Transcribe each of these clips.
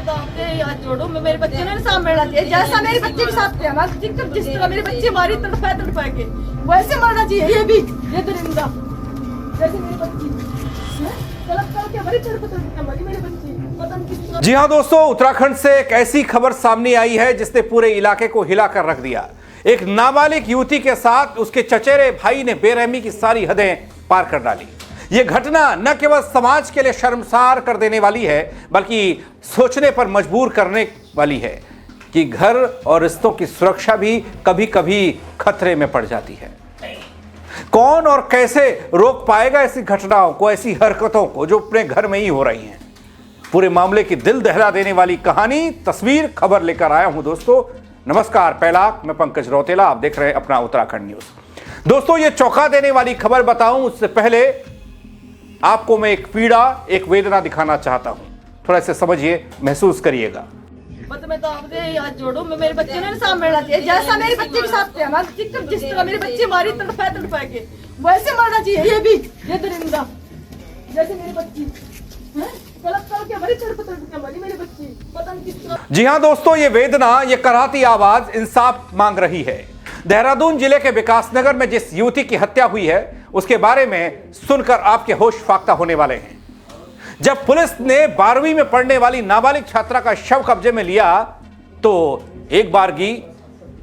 मैं तो आपसे हाथ जोड़ूं, मैं मेरे बच्चे ने इंसाफ मिलना चाहिए, जैसा मेरे बच्चे के साथ किया ना, जिस तरह मेरे बच्चे मारी तड़पा के वैसे मरना चाहिए ये भी, ये दरिंदा जैसे मेरे बच्चे तड़प के मरी मेरे बच्चे पता नहीं किस। जी हाँ दोस्तों, उत्तराखंड से एक ऐसी खबर सामने आई है जिसने पूरे इलाके को हिलाकर रख दिया। एक नाबालिग युवती के साथ उसके चचेरे भाई ने बेरहमी की सारी हदें पार कर डाली। यह घटना न केवल समाज के लिए शर्मसार कर देने वाली है, बल्कि सोचने पर मजबूर करने वाली है कि घर और रिश्तों की सुरक्षा भी कभी कभी खतरे में पड़ जाती है। कौन और कैसे रोक पाएगा ऐसी घटनाओं को, ऐसी हरकतों को जो अपने घर में ही हो रही हैं। पूरे मामले की दिल दहला देने वाली कहानी, तस्वीर, खबर लेकर आया हूं दोस्तों। नमस्कार, पहला मैं पंकज रौतेला, आप देख रहे हैं अपना उत्तराखंड न्यूज। दोस्तों, ये चौंका देने वाली खबर बताऊं उससे पहले आपको मैं एक पीड़ा, एक वेदना दिखाना चाहता हूं। थोड़ा इसे समझिए, महसूस करिएगा। मतलब मैं तो आपसे हाथ जोड़ूं, मैं मेरे बच्चे ने इंसाफ मिलना चाहिए, जैसा मेरे बच्चे के साथ किया ना, जिस तरह मेरे बच्चे मारी तड़पा के वैसे मरना चाहिए ये भी, ये दरिंदा जैसे मेरे बच्चे तड़प के मरी तड़प के मरी मेरे बच्चे पता नहीं किस। जी हां दोस्तों, ये वेदना, ये कराहती आवाज इंसाफ मांग रही है। देहरादून जिले के विकासनगर में जिस युवती की हत्या हुई है उसके बारे में सुनकर आपके होश फाख्ता होने वाले हैं। जब पुलिस ने 12वीं में पढ़ने वाली नाबालिग छात्रा का शव कब्जे में लिया तो एक बारगी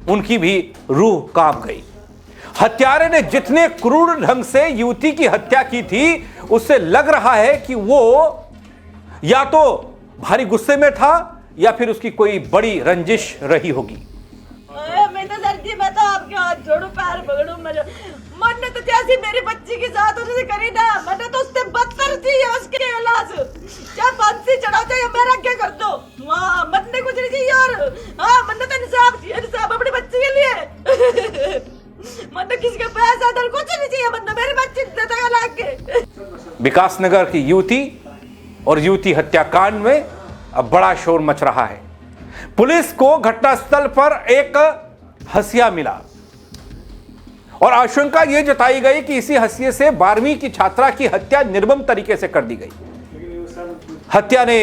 उनकी भी रूह कांप गई। हत्यारे ने जितने क्रूर ढंग से युवती की हत्या की थी, उससे लग रहा है कि वो या तो भारी गुस्से में था या फिर उसकी कोई बड़ी रंजिश रही होगी। मैं तो सर जी, मैं तो आपके हाथ जोड़ू, पैर पकड़ू, मन ने तो जैसी मेरी बच्ची के साथ उसने करी ना, मैंने तो उससे बदतर थी उसके इलाज, क्या फांसी चढ़ाओ चाहे मेरा क्या कर दो, हाँ मन ने कुछ नहीं चाहिए। और हाँ, मन ने तो इंसाफ चाहिए, इंसाफ अपनी बच्ची के लिए मन ने किसी का पैसा दर कुछ नहीं चाहिए, मन ने मेरी बच्ची देता है लाग के। विकासनगर की युवती और युवती हत्याकांड में अब बड़ा शोर मच रहा है। पुलिस को घटनास्थल पर एक हसिया मिला और आशंका यह जताई गई कि इसी हसिये से 12वीं की छात्रा की हत्या निर्मम तरीके से कर दी गई। हत्या ने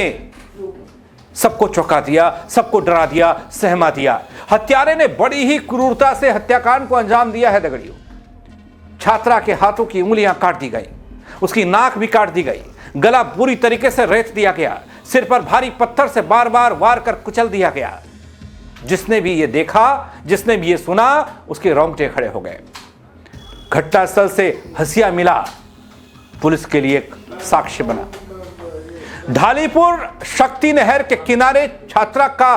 सबको चौंका दिया, सबको डरा दिया, सहमा दिया। हत्यारे ने बड़ी ही क्रूरता से हत्याकांड को अंजाम दिया है। दगड़ियों, छात्रा के हाथों की उंगलियां काट दी गई, उसकी नाक भी काट दी गई, गला पूरी तरीके से रेत दिया गया, सिर पर भारी पत्थर से बार बार वार कर कुचल दिया गया। जिसने भी ये देखा, जिसने भी ये सुना, उसके रोंगटे खड़े हो गए। घटनास्थल से हसिया मिला, पुलिस के लिए एक साक्ष्य बना। ढालीपुर शक्ति नहर के किनारे छात्रा का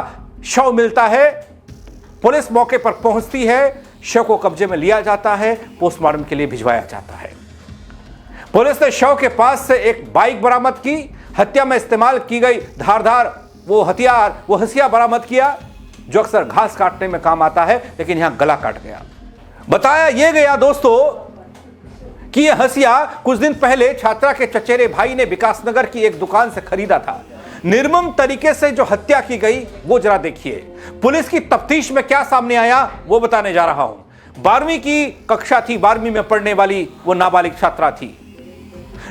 शव मिलता है। पुलिस मौके पर पहुंचती है, शव को कब्जे में लिया जाता है, पोस्टमार्टम के लिए भिजवाया जाता है। पुलिस ने शव के पास से एक बाइक बरामद की, हत्या में इस्तेमाल की गई धारदार वो हथियार, वो हसिया बरामद किया जो अक्सर घास काटने में काम आता है, लेकिन यहां गला काट गया। बताया यह गया दोस्तों कि यह हसिया कुछ दिन पहले छात्रा के चचेरे भाई ने विकासनगर की एक दुकान से खरीदा था। निर्मम तरीके से जो हत्या की गई वो जरा देखिए। पुलिस की तफ्तीश में क्या सामने आया वो बताने जा रहा हूं। 12वीं की कक्षा थी, 12वीं में पढ़ने वाली वो नाबालिग छात्रा थी,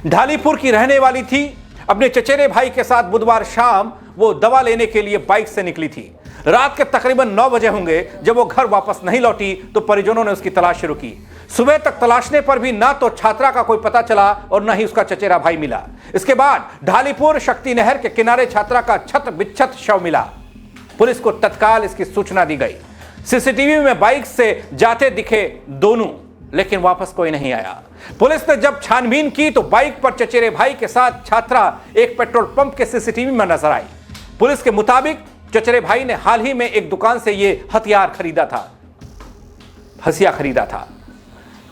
ढालीपुर की रहने वाली थी। अपने चचेरे भाई के साथ बुधवार शाम वो दवा लेने के लिए बाइक से निकली थी। रात के तकरीबन 9 बजे होंगे जब वो घर वापस नहीं लौटी तो परिजनों ने उसकी तलाश शुरू की। सुबह तक तलाशने पर भी ना तो छात्रा का कोई पता चला और ना ही उसका चचेरा भाई मिला। इसके बाद ढालीपुर शक्ति नहर के किनारे छात्रा का छत बिच्छत शव मिला। पुलिस को तत्काल इसकी सूचना दी गई। सीसीटीवी में बाइक से जाते दिखे दोनों, लेकिन वापस कोई नहीं आया। पुलिस ने जब छानबीन की तो बाइक पर चचेरे भाई के साथ छात्रा एक पेट्रोल पंप के सीसीटीवी में नजर आई। पुलिस के मुताबिक चचेरे भाई ने हाल ही में एक दुकान से यह हथियार खरीदा था, हसिया खरीदा था।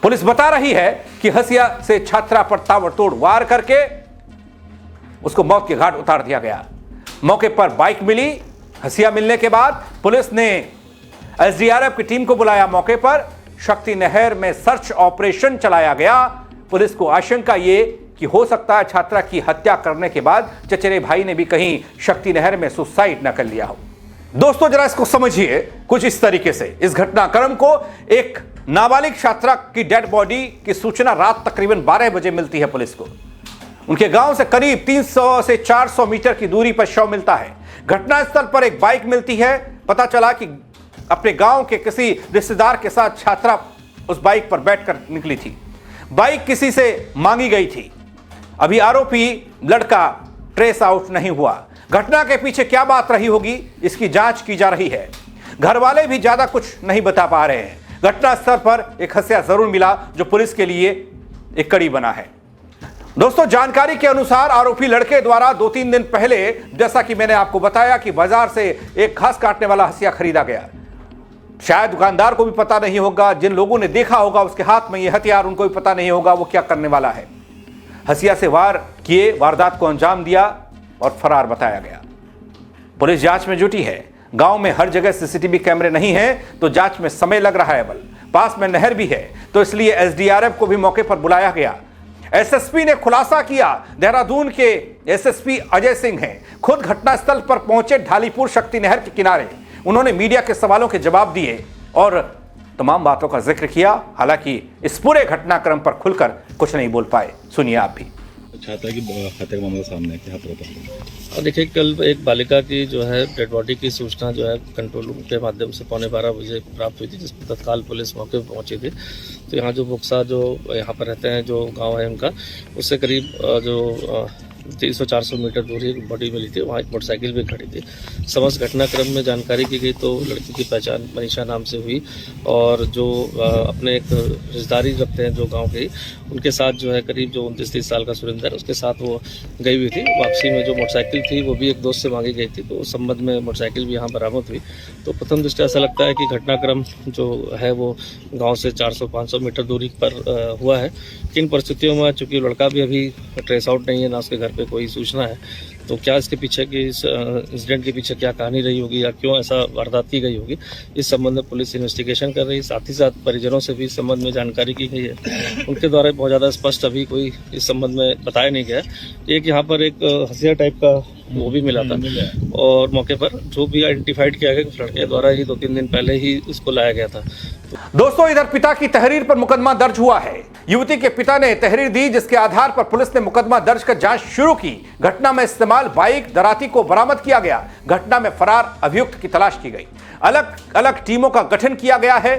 पुलिस बता रही है कि हसिया से छात्रा पर ताबड़तोड़ वार करके उसको मौत के घाट उतार दिया गया। मौके पर बाइक मिली। हसिया मिलने के बाद पुलिस ने एसडीआरएफ की टीम को बुलाया। मौके पर शक्ति नहर में सर्च ऑपरेशन चलाया गया। पुलिस को आशंका ये कि हो सकता है छात्रा की हत्या करने के बाद चचेरे भाई ने भी कहीं शक्ति नहर में सुसाइड न कर लिया हो। दोस्तों जरा इसको समझिए कुछ इस तरीके से। इस घटनाक्रम को, एक नाबालिग छात्रा की डेड बॉडी की सूचना रात तकरीबन 12 बजे मिलती है पुलिस को। उनके गांव से करीब 300 से 400 मीटर की दूरी पर शव मिलता है। घटनास्थल पर एक बाइक मिलती है। पता चला कि अपने गांव के किसी रिश्तेदार के साथ छात्रा उस बाइक पर बैठकर निकली थी। बाइक किसी से मांगी गई थी। अभी आरोपी लड़का ट्रेस आउट नहीं हुआ। घटना के पीछे क्या बात रही होगी, इसकी जांच की जा रही है। घर वाले भी ज्यादा कुछ नहीं बता पा रहे हैं। घटनास्थल पर एक हत्या जरूर मिला जो पुलिस के लिए एक कड़ी बना है। दोस्तों, जानकारी के अनुसार आरोपी लड़के द्वारा 2-3 दिन पहले, जैसा कि मैंने आपको बताया, कि बाजार से एक घास काटने वाला हंसिया खरीदा गया। शायद दुकानदार को भी पता नहीं होगा, जिन लोगों ने देखा होगा उसके हाथ में यह हथियार, उनको भी पता नहीं होगा वो क्या करने वाला है। हंसिया से वार किए, वारदात को अंजाम दिया और फरार बताया गया। पुलिस जांच में जुटी है। गांव में हर जगह सीसीटीवी कैमरे नहीं हैं, तो जांच में समय लग रहा है। बल पास में नहर भी है, तो इसलिए एसडीआरएफ को भी मौके पर बुलाया गया। एसएसपी ने खुलासा किया। देहरादून के एसएसपी अजय सिंह हैं, खुद घटनास्थल पर पहुंचे ढालीपुर शक्ति नहर के किनारे। उन्होंने मीडिया के सवालों के जवाब दिए और तमाम बातों का जिक्र किया। हालांकि इस पूरे घटनाक्रम पर खुलकर कुछ नहीं बोल पाए। सुनिए आप भी। छात्रा की हत्या का मामला सामने है, क्या पता? और देखिए, कल एक बालिका की जो है डेड बॉडी की सूचना जो है कंट्रोल रूम के माध्यम से 12:15 बजे प्राप्त हुई थी, जिस पर तत्काल पुलिस मौके पर पहुंची थी। तो यहाँ जो बुक्सा जो यहाँ पर रहते हैं, जो गांव है उनका, उससे करीब जो 300-400 मीटर दूरी एक बॉडी मिली थी। वहाँ एक मोटरसाइकिल भी खड़ी थी। समस्त घटनाक्रम में जानकारी की गई तो लड़की की पहचान मनीषा नाम से हुई और जो अपने एक रिश्तेदारी रखते हैं जो गांव के, उनके साथ जो है करीब जो 29-30 साल का सुरेंद्र, उसके साथ वो गई हुई थी। वापसी में जो मोटरसाइकिल थी वो भी एक दोस्त से मांगी गई थी, तो उस संबंध में मोटरसाइकिल भी यहाँ बरामद हुई। तो प्रथम दृष्टया ऐसा लगता है कि घटनाक्रम जो है वो गाँव से 400-500 मीटर दूरी पर हुआ है। किन परिस्थितियों में, चूँकि लड़का भी अभी ट्रेस आउट नहीं है, ना उसके घर पे कोई सूचना है, तो क्या इसके पीछे की, इस इंसिडेंट के पीछे क्या कहानी रही होगी या क्यों ऐसा वारदात की गई होगी, इस संबंध में पुलिस इन्वेस्टिगेशन कर रही है। साथ ही साथ परिजनों से भी इस संबंध में जानकारी की गई है। उनके द्वारा बहुत ज़्यादा स्पष्ट अभी कोई इस संबंध में बताया नहीं गया। एक यहाँ पर एक हंसिया टाइप का वो भी मिला था और मौके पर जो भी आइडेंटिफाइड किया गया लड़के द्वारा ही 2-3 दिन पहले ही उसको लाया गया था। दोस्तों, इधर पिता की तहरीर पर मुकदमा दर्ज हुआ है। युवती के पिता ने तहरीर दी, जिसके आधार पर पुलिस ने मुकदमा दर्ज कर जांच शुरू की। घटना में इस्तेमाल बाइक दराती को बरामद किया गया। घटना में फरार अभियुक्त की तलाश की गई। अलग अलग टीमों का गठन किया गया है।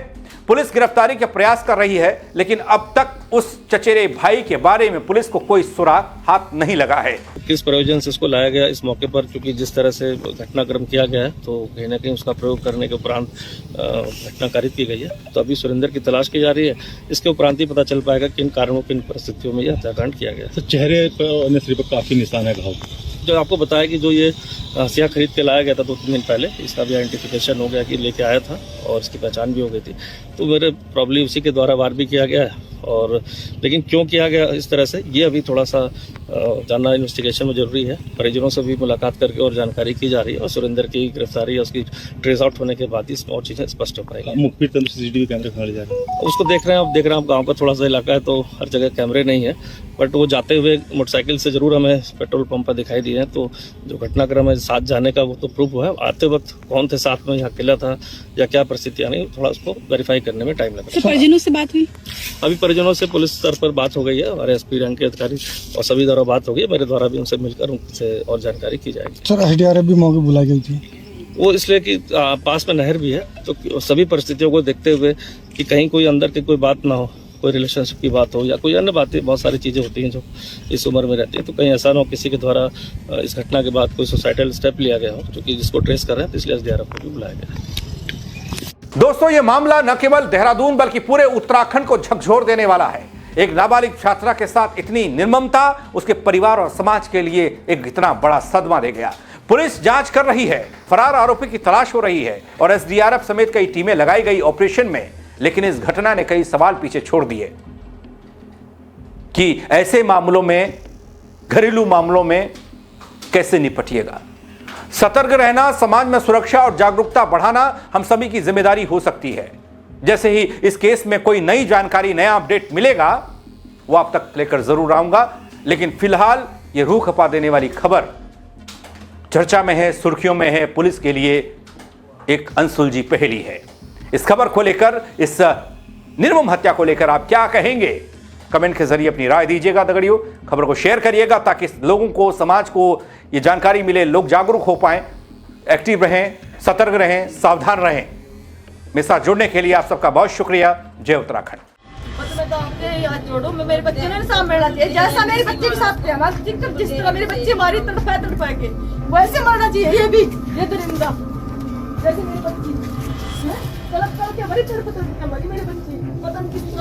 पुलिस गिरफ्तारी के प्रयास कर रही है, लेकिन अब तक उस चचेरे भाई के बारे में पुलिस को कोई सुराग हाथ नहीं लगा है। किस प्रयोजन से इसको लाया गया इस मौके पर, क्योंकि जिस तरह से घटनाक्रम किया गया है, तो कहीं ना कहीं उसका प्रयोग करने के उपरांत घटना कारित की गई है। तो अभी सुरेंद्र की तलाश की जा रही है। इसके उपरांत ही पता चल पाएगा किन कारणों, किन परिस्थितियों में यह हत्याकांड किया गया। तो चेहरे पर शरीर पर काफी निशान है घाव। जो आपको बताया कि जो ये हंसिया खरीद के लाया गया था 2-3 दिन पहले, इसका भी आइडेंटिफिकेशन हो गया कि लेके आया था और इसकी पहचान भी हो गई थी। तो मेरे प्रॉब्ली उसी के द्वारा वार भी किया गया है। और लेकिन क्यों किया गया इस तरह से, ये अभी थोड़ा सा जानना इन्वेस्टिगेशन में जरूरी है। परिजनों से भी मुलाकात करके और जानकारी की जा रही है और सुरेंद्र की गिरफ्तारी और उसकी ट्रेस आउट होने के बाद ही और चीज़ें स्पष्ट हो पाएगी। मुखबिर तंत्र सीसीटीवी कैमरे खंगाले जा रहे हैं, उसको देख रहे हैं। अब देख रहे हैं, आप गाँव का थोड़ा सा इलाका है तो हर जगह कैमरे नहीं है, बट वो जाते हुए मोटरसाइकिल से जरूर हमें पेट्रोल पंप पर दिखाई दिए हैं। तो जो घटनाक्रम है साथ जाने का, वो तो प्रूफ हुआ है। आते वक्त कौन थे साथ में, या अकेला था या क्या परिस्थितियाँ, नहीं, थोड़ा उसको वेरीफाई करने में टाइम लगा। तो परिजनों से बात हुई? अभी परिजनों से पुलिस स्तर पर बात हो गई है, हमारे एसपी रैंक के अधिकारी और सभी द्वारा बात हो गई है। मेरे द्वारा भी उनसे मिलकर उनसे और जानकारी की जाएगी। सर, एसडीआरएफ भी मौके बुलाई गई थी? वो इसलिए कि पास में नहर भी है, तो सभी परिस्थितियों को देखते हुए कि कहीं कोई अंदर की कोई बात ना हो, कोई रिलेशनशिप की बात हो या कोई अन्य बातें, बहुत सारी चीज़ें होती हैं जो इस उम्र में रहती हैं। तो कहीं ऐसा ना हो किसी के द्वारा इस घटना के बाद कोई सोसाइटल स्टेप लिया गया हो, क्योंकि जिसको ट्रेस कर रहे हैं, तो इसलिए एसडीआरएफ को भी बुलाया गया है। दोस्तों, यह मामला न केवल देहरादून बल्कि पूरे उत्तराखंड को झकझोर देने वाला है। एक नाबालिग छात्रा के साथ इतनी निर्ममता उसके परिवार और समाज के लिए एक इतना बड़ा सदमा दे गया। पुलिस जांच कर रही है, फरार आरोपी की तलाश हो रही है और एसडीआरएफ समेत कई टीमें लगाई गई ऑपरेशन में। लेकिन इस घटना ने कई सवाल पीछे छोड़ दिए कि ऐसे मामलों में, घरेलू मामलों में कैसे निपटिएगा। सतर्क रहना, समाज में सुरक्षा और जागरूकता बढ़ाना हम सभी की जिम्मेदारी हो सकती है। जैसे ही इस केस में कोई नई जानकारी, नया अपडेट मिलेगा, वो आप तक लेकर जरूर आऊंगा। लेकिन फिलहाल ये रूह खपा देने वाली खबर चर्चा में है, सुर्खियों में है, पुलिस के लिए एक अनसुलझी पहेली है। इस खबर को लेकर, इस निर्मम हत्या को लेकर आप क्या कहेंगे, कमेंट के जरिए अपनी राय दीजिएगा। दगड़ियों, खबर को शेयर करिएगा ताकि लोगों को, समाज को ये जानकारी मिले, लोग जागरूक हो पाएं। एक्टिव रहें, सतर्क रहें, सावधान रहें। मेरे साथ जुड़ने के लिए आप सबका बहुत शुक्रिया। जय उत्तराखंड। मैं तो आपके हाथ जोड़ूं, मैं मेरे बच्चे ने साथ मिलना चाहिए, जैसा मेरे बच्चे के साथ थे हमारा, जिस तरह मेरे बच्चे हमारी तड़पा के वैसे मरना चाहिए ये भी, ये दरिंदा जैसे मेरी बच्ची तड़प करके हमारी तड़प मेरे बच्चे पता नहीं